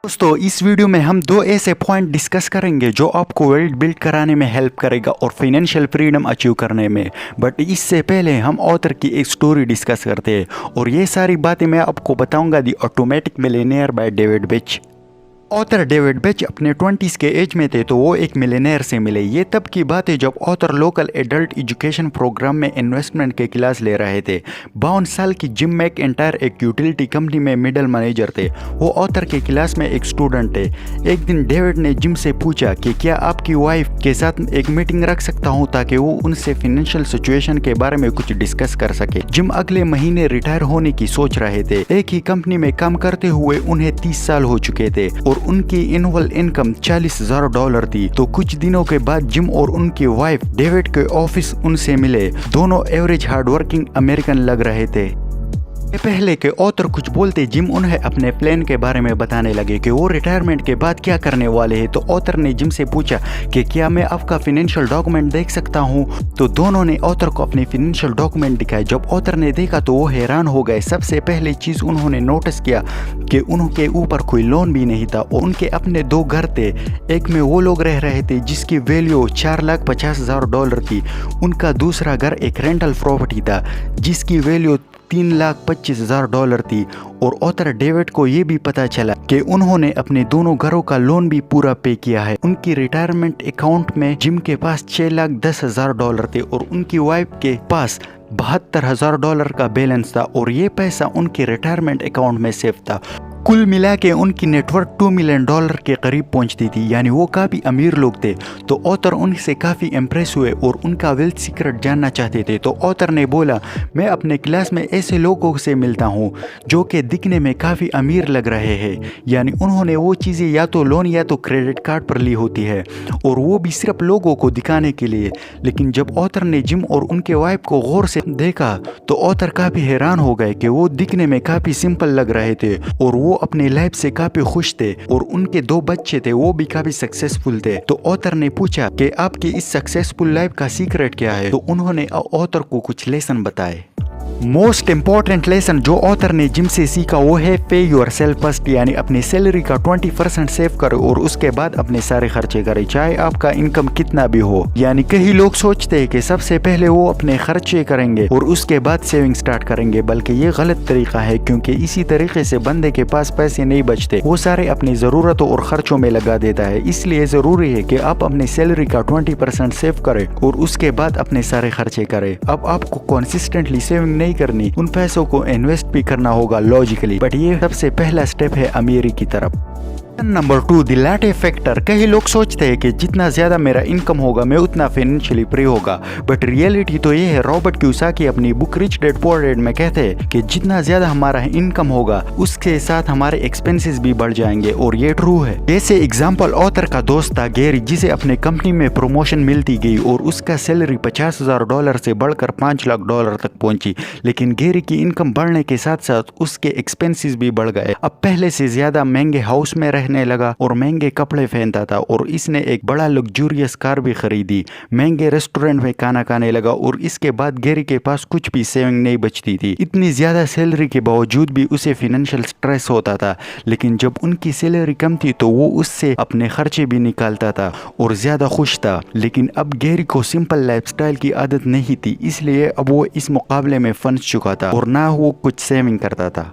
दोस्तों इस वीडियो में हम दो ऐसे पॉइंट डिस्कस करेंगे जो आपको वेल्थ बिल्ड कराने में हेल्प करेगा और फाइनेंशियल फ्रीडम अचीव करने में। बट इससे पहले हम ऑथर की एक स्टोरी डिस्कस करते हैं और ये सारी बातें मैं आपको बताऊंगा दी ऑटोमेटिक मिलियनेयर बाय डेविड बेच। ऑथर डेविड बेच अपने 20s के एज में थे तो वो एक मिलियनेयर से मिले। ये तब की बात है जब author local adult education programme में इन्वेस्टमेंट के क्लास ले रहे थे। 52 साल की जिम मैकइंटायर एक यूटिलिटी कंपनी में मिडल मैनेजर थे। वो ऑथर के क्लास में एक स्टूडेंट थे। एक दिन डेविड ने जिम से पूछा कि क्या आपकी वाइफ के साथ एक मीटिंग रख सकता हूँ ताकि वो उनसे फाइनेंशियल सिचुएशन के बारे में कुछ डिस्कस कर सके। जिम अगले महीने रिटायर होने की सोच रहे थे। एक ही कंपनी में काम करते हुए उन्हें 30 साल हो चुके थे और उनकी एनुअल इनकम $40,000 थी। तो कुछ दिनों के बाद जिम और उनकी वाइफ डेविड के ऑफिस उनसे मिले। दोनों एवरेज हार्डवर्किंग अमेरिकन लग रहे थे। पहले के ऑथर कुछ बोलते जिम उन्हें अपने प्लान के बारे में बताने लगे कि वो रिटायरमेंट के बाद क्या करने वाले हैं। तो ऑथर ने जिम से पूछा कि क्या मैं आपका फाइनेंशियल डॉक्यूमेंट देख सकता हूँ। तो दोनों ने ऑथर को अपने फाइनेंशियल डॉक्यूमेंट दिखाए। जब ऑथर ने देखा तो वो हैरान हो गए। सबसे पहले चीज उन्होंने नोटिस किया कि उनके ऊपर कोई लोन भी नहीं था और उनके अपने 2 घर थे। एक में वो लोग रह रहे थे जिसकी वैल्यू $4,50,000 थी। उनका दूसरा घर एक रेंटल प्रॉपर्टी था जिसकी वैल्यू $3,25,000 थी। और ऑथर डेविड को ये भी पता चला कि उन्होंने अपने दोनों घरों का लोन भी पूरा पे किया है। उनकी रिटायरमेंट अकाउंट में जिम के पास $6,10,000 थे और उनकी वाइफ के पास $72,000 का बैलेंस था और ये पैसा उनके रिटायरमेंट अकाउंट में सेफ था। कुल मिला के उनकी नेटवर्क $2 मिलियन के करीब पहुंचती थी, यानी वो काफी अमीर लोग थे। तो ऑथर उनसे काफी इम्प्रेस हुए और उनका वेल्थ सीक्रेट जानना चाहते थे। तो ऑथर ने बोला मैं अपने क्लास में ऐसे लोगों से मिलता हूँ जो कि दिखने में काफी अमीर लग रहे हैं, यानी उन्होंने वो चीजें या तो लोन या तो क्रेडिट कार्ड पर ली होती है और वो भी सिर्फ लोगों को दिखाने के लिए। लेकिन जब ऑथर ने जिम और उनके वाइफ को गौर से देखा तो ऑथर काफी हैरान हो गए कि वो दिखने में काफी सिंपल लग रहे थे और वो अपने लाइफ से काफी खुश थे और उनके 2 बच्चे थे वो भी काफी सक्सेसफुल थे। तो ऑथर ने पूछा कि आपकी इस सक्सेसफुल लाइफ का सीक्रेट क्या है। तो उन्होंने ऑथर को कुछ लेसन बताए। मोस्ट इम्पॉर्टेंट लेसन जो ऑथर ने जिम से सीखा वो है पे योर सेल्फ फर्स्ट, यानी अपनी सैलरी का 20% सेव करो और उसके बाद अपने सारे खर्चे करें, चाहे आपका इनकम कितना भी हो। यानी कई लोग सोचते हैं कि सबसे पहले वो अपने खर्चे करेंगे और उसके बाद सेविंग स्टार्ट करेंगे, बल्कि ये गलत तरीका है क्योंकि इसी तरीके से बंदे के पास पैसे नहीं बचते, वो सारे अपनी जरूरतों और खर्चों में लगा देता है। इसलिए जरूरी है कि आप अपनी सैलरी का 20% सेव करें और उसके बाद अपने सारे खर्चे करें। अब आपको कंसिस्टेंटली सेविंग नहीं करनी, उन पैसों को इन्वेस्ट भी करना होगा लॉजिकली, बट ये सबसे पहला स्टेप है अमीरी की तरफ। Number 2 the latte factor. कई लोग सोचते हैं कि जितना ज्यादा मेरा इनकम होगा मैं उतना फाइनेंशियली फ्री होगा, बट रियलिटी तो ये है। रॉबर्ट कियोसाकी अपनी book rich dad poor dad में कहते हैं कि जितना ज्यादा हमारा इनकम होगा उसके साथ हमारे एक्सपेंसेस भी बढ़ जाएंगे और ये ट्रू है। जैसे एग्जांपल ऑथर का दोस्त था गैरी, जिसे अपने कंपनी में प्रमोशन मिलती गई और उसका सैलरी $50,000 से बढ़कर $5 लाख तक पहुंची। लेकिन गैरी की इनकम बढ़ने के साथ साथ उसके एक्सपेंसेस भी बढ़ गए। अब पहले से ज्यादा महंगे हाउस में रहने लगा और महंगे कपड़े पहनता था और इसने एक बड़ा लग्जूरियस कार भी खरीदी। महंगे रेस्टोरेंट में खाना खाने लगा और इसके बाद गैरी के पास कुछ भी सेविंग नहीं बचती थी। इतनी ज्यादा सैलरी के बावजूद भी उसे फाइनेंशियल स्ट्रेस होता था। लेकिन जब उनकी सैलरी कम थी तो वो उससे अपने खर्चे भी निकालता था और ज्यादा खुश था। लेकिन अब गैरी को सिंपल लाइफस्टाइल की आदत नहीं थी, इसलिए अब वो इस मुकाबले में फंस चुका था और ना वो कुछ सेविंग करता था।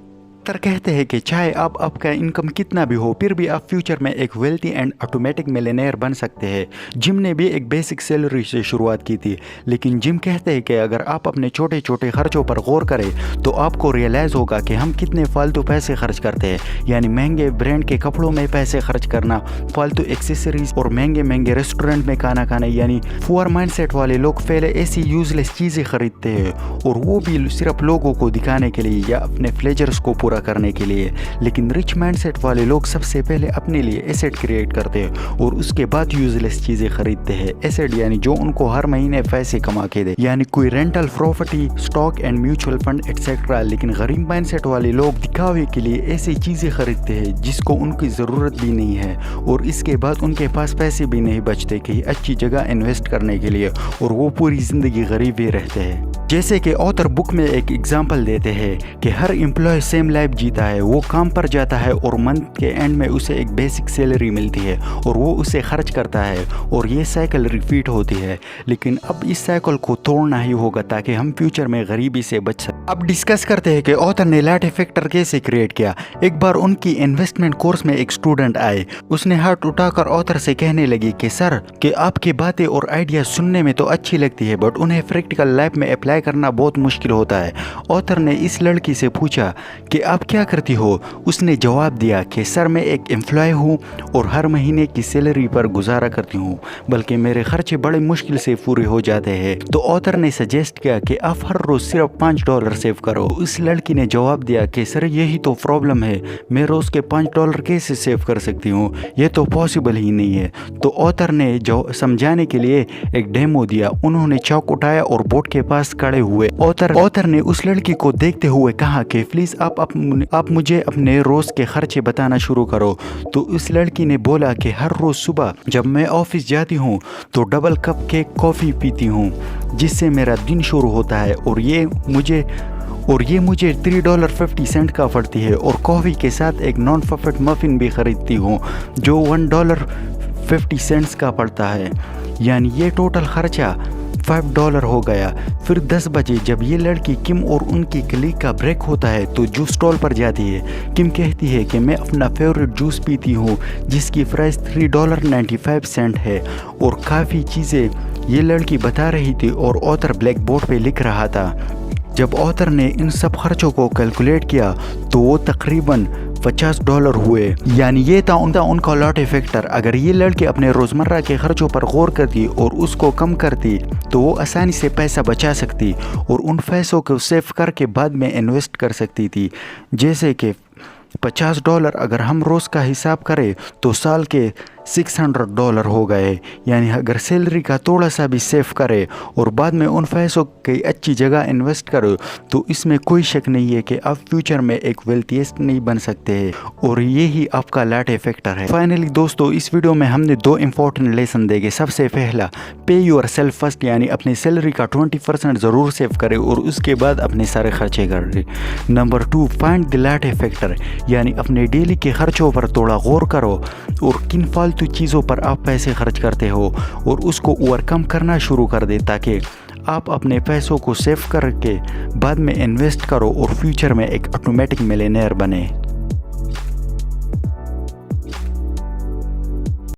कहते हैं कि चाहे आप आपका इनकम कितना भी हो फिर भी आप फ्यूचर में एक वेल्थी एंड ऑटोमेटिक मिलियनेयर बन सकते हैं। जिम ने भी एक बेसिक सैलरी से शुरुआत की थी, लेकिन जिम कहते हैं कि अगर आप अपने छोटे छोटे खर्चों पर गौर करें तो आपको रियलाइज होगा कि हम कितने फालतू पैसे खर्च करते हैं। यानी महंगे ब्रांड के कपड़ों में पैसे खर्च करना, फालतू एक्सेसरीज और महंगे महंगे रेस्टोरेंट में खाना खाने। यानी पुअर माइंडसेट वाले लोग पहले ऐसी यूजलेस चीजें खरीदते हैं और वो भी सिर्फ लोगों को दिखाने के लिए या अपने प्लेजर्स को पूरा करने के लिए। लेकिन रिच माइंडसेट वाले लोग सबसे पहले अपने लिए एसेट क्रिएट करते हैं और उसके बाद यूजलेस चीजें खरीदते हैं। एसेट यानी जो उनको हर महीने पैसे कमा के दे, यानी कोई rental property, stock and mutual fund etcetera. लेकिन गरीब माइंडसेट वाले लोग दिखावे के लिए ऐसी चीजें खरीदते हैं जिसको उनकी जरूरत भी नहीं है और इसके बाद उनके पास पैसे भी नहीं बचते कहीं अच्छी जगह इन्वेस्ट करने के लिए और वो पूरी जिंदगी गरीब ही रहते हैं। जैसे कि ऑथर बुक में एक एग्जांपल देते हैं कि हर एम्प्लॉय सेम लाइफ जीता है, वो काम पर जाता है और मंथ के एंड में उसे एक बेसिक सैलरी मिलती है और वो उसे खर्च करता है और ये साइकिल रिपीट होती है। लेकिन अब इस साइकिल को तोड़ना ही होगा ताकि हम फ्यूचर में गरीबी से बच सकें। अब डिस्कस करते हैं कि ऑथर ने लाटे फैक्टर कैसे क्रिएट किया। एक बार उनकी इन्वेस्टमेंट कोर्स में एक स्टूडेंट आए, उसने हाथ उठाकर ऑथर से कहने लगी कि सर कि आपकी बातें और आइडिया सुनने में तो अच्छी लगती है बट उन्हें प्रैक्टिकल लाइफ में अप्लाई करना बहुत मुश्किल होता है। ऑथर ने इस लड़की से पूछा कि आप क्या करती हो। उसने जवाब दिया कि सर मैं एक एम्प्लॉय हूँ और हर महीने की सैलरी पर गुजारा करती हूँ, बल्कि मेरे खर्चे बड़े मुश्किल से पूरे हो जाते हैं। तो ऑथर ने सजेस्ट किया कि आप हर रोज सिर्फ $5 सेव करो। उस लड़की ने जवाब दिया कि सर यही तो प्रॉब्लम है, मैं रोज के $5 कैसे सेव कर सकती हूँ, ये तो पॉसिबल ही नहीं है। तो ऑथर ने जो समझाने के लिए एक डेमो दिया। उन्होंने चौक उठाया और बोर्ड के पास खड़े हुए। ऑथर ने उस लड़की को देखते हुए कहा कि प्लीज आप मुझे अपने रोज के खर्चे बताना शुरू करो। तो उस लड़की ने बोला कि हर रोज सुबह जब मैं ऑफिस जाती हूँ तो डबल कप के कॉफी पीती हूँ जिससे मेरा दिन शुरू होता है और ये मुझे $3.50 का पड़ती है और कॉफ़ी के साथ एक नॉन परफेक्ट मफिन भी खरीदती हूँ जो $1.50 का पड़ता है, यानी ये टोटल खर्चा $5 हो गया। फिर 10 बजे जब ये लड़की किम और उनकी कलीग का ब्रेक होता है तो जूस स्टॉल पर जाती है। किम कहती है कि मैं अपना फेवरेट जूस पीती हूँ जिसकी प्राइस $3.95 है और काफ़ी चीज़ें ये लड़की बता रही थी और ऑथर ब्लैक बोर्ड पे लिख रहा था। जब ऑथर ने इन सब खर्चों को कैलकुलेट किया तो वो तकरीबन $50 हुए, यानी ये था उनका लाटे फैक्टर। अगर ये लड़की अपने रोज़मर्रा के खर्चों पर गौर करती और उसको कम करती तो वो आसानी से पैसा बचा सकती और उन पैसों को सेव करके बाद में इन्वेस्ट कर सकती थी। जैसे कि $50 अगर हम रोज़ का हिसाब करें तो साल के $600 हो गए, यानी अगर सैलरी का थोड़ा सा भी सेव करे और बाद में उन पैसों की अच्छी जगह इन्वेस्ट करो तो इसमें कोई शक नहीं है कि आप फ्यूचर में एक वेल्थिएस्ट नहीं बन सकते हैं और यही आपका लाटे फैक्टर है। फाइनली दोस्तों, इस वीडियो में हमने 2 इंपॉर्टेंट लेसन देखे। सबसे पहला, पे योर सेल्फ फर्स्ट, यानी अपनी सैलरी का 20% ज़रूर सेव करें और उसके बाद अपने सारे खर्चे करें। Number 2, find the latte factor, यानी अपने डेली के खर्चों पर थोड़ा गौर करो और किन फालतू चीज़ों पर आप पैसे खर्च करते हो और उसको ओवरकम करना शुरू कर दे ताकि आप अपने पैसों को सेव करके बाद में इन्वेस्ट करो और फ्यूचर में एक ऑटोमेटिक मिलियनेयर बने।